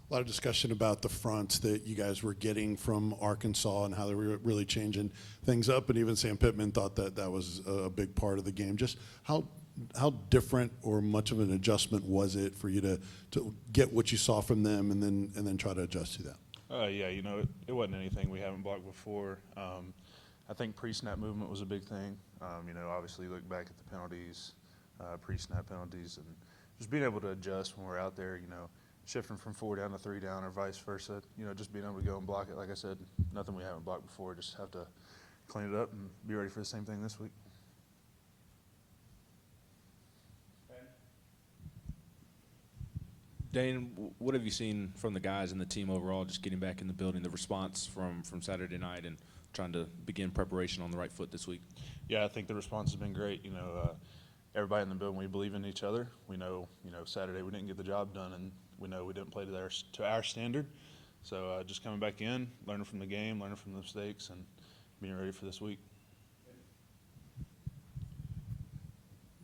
A lot of discussion about the fronts that you guys were getting from Arkansas and how they were really changing things up, and even Sam Pittman thought that that was a big part of the game. Just how different or much of an adjustment was it for you to get what you saw from them and then try to adjust to that? Yeah, it wasn't anything we haven't blocked before. I think pre-snap movement was a big thing. Obviously you look back at the penalties, pre-snap penalties, and just being able to adjust when we're out there, shifting from 4 down to 3 down or vice versa, just being able to go and block it. Like I said, nothing we haven't blocked before, just have to clean it up and be ready for the same thing this week. Dayne, what have you seen from the guys and the team overall, just getting back in the building, the response from Saturday night and trying to begin preparation on the right foot this week? Yeah, I think the response has been great. Everybody in the building, we believe in each other. We know, Saturday we didn't get the job done, and we know we didn't play to our standard. So just coming back in, learning from the game, learning from the mistakes, and being ready for this week.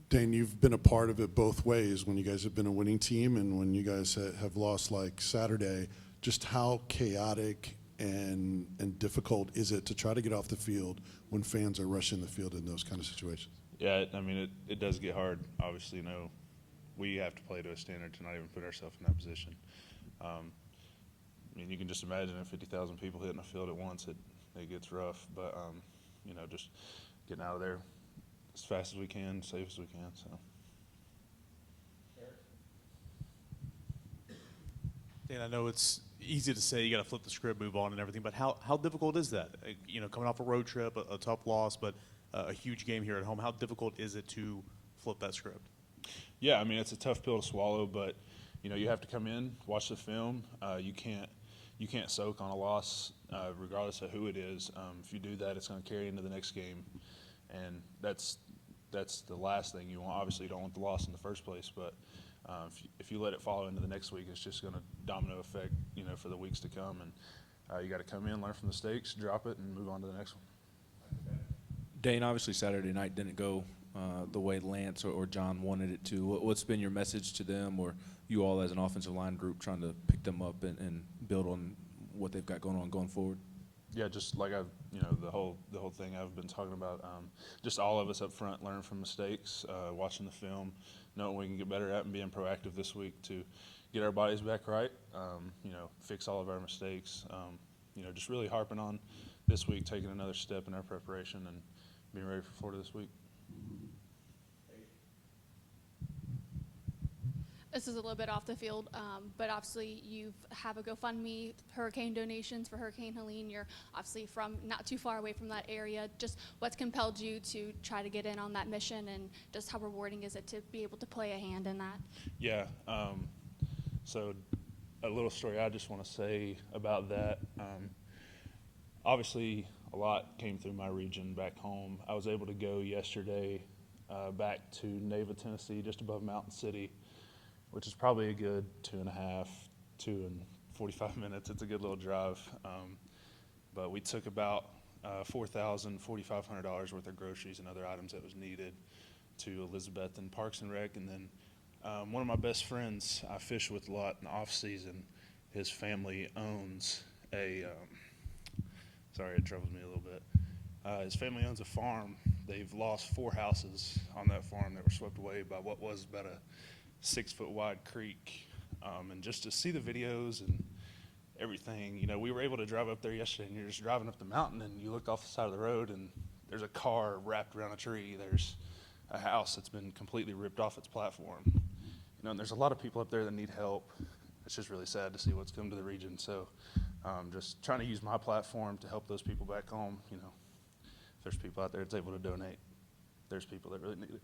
Dayne, you've been a part of it both ways, when you guys have been a winning team and when you guys have lost like Saturday. Just how chaotic and difficult is it to try to get off the field when fans are rushing the field in those kind of situations? Yeah, it does get hard. Obviously, we have to play to a standard to not even put ourselves in that position. You can just imagine if 50,000 people hitting the field at once, it gets rough. But, just getting out of there as fast as we can, safe as we can. So. Dan, I know it's easy to say you got to flip the script, move on, and everything, but how difficult is that? Coming off a road trip, a tough loss, but a huge game here at home. How difficult is it to flip that script? Yeah, it's a tough pill to swallow, but you have to come in, watch the film. You can't soak on a loss, regardless of who it is. If you do that, it's going to carry into the next game, and that's the last thing you want. Obviously, you don't want the loss in the first place, but if you let it follow into the next week, it's just going to domino effect, for the weeks to come. And you got to come in, learn from the mistakes, drop it, and move on to the next one. Dayne, obviously Saturday night didn't go the way Lance or John wanted it to. What's been your message to them, or you all as an offensive line group trying to pick them up and build on what they've got going forward? Yeah, just like the whole thing I've been talking about. Just all of us up front learning from mistakes, watching the film, knowing what we can get better at, and being proactive this week to get our bodies back right. Fix all of our mistakes. Just really harping on this week, taking another step in our preparation and being ready for Florida this week. This is a little bit off the field, but obviously you have a GoFundMe, hurricane donations for Hurricane Helene. You're obviously from not too far away from that area. Just what's compelled you to try to get in on that mission, and just how rewarding is it to be able to play a hand in that? Yeah, so a little story I just want to say about that. Obviously, a lot came through my region back home. I was able to go yesterday back to Nava, Tennessee, just above Mountain City, which is probably a good 2 and 45 minutes. It's a good little drive. But we took about $4,000, $4,500 worth of groceries and other items that was needed to Elizabeth and Parks and Rec. And then one of my best friends I fish with a lot in the off season, his family owns sorry, it troubles me a little bit. His family owns a farm. They've lost 4 houses on that farm that were swept away by what was about a 6-foot wide creek, and just to see the videos and everything, we were able to drive up there yesterday, and you're just driving up the mountain and you look off the side of the road and there's a car wrapped around a tree. There's a house that's been completely ripped off its platform, and there's a lot of people up there that need help. It's just really sad to see what's come to the region. So just trying to use my platform to help those people back home. If there's people out there that's able to donate, there's people that really need it.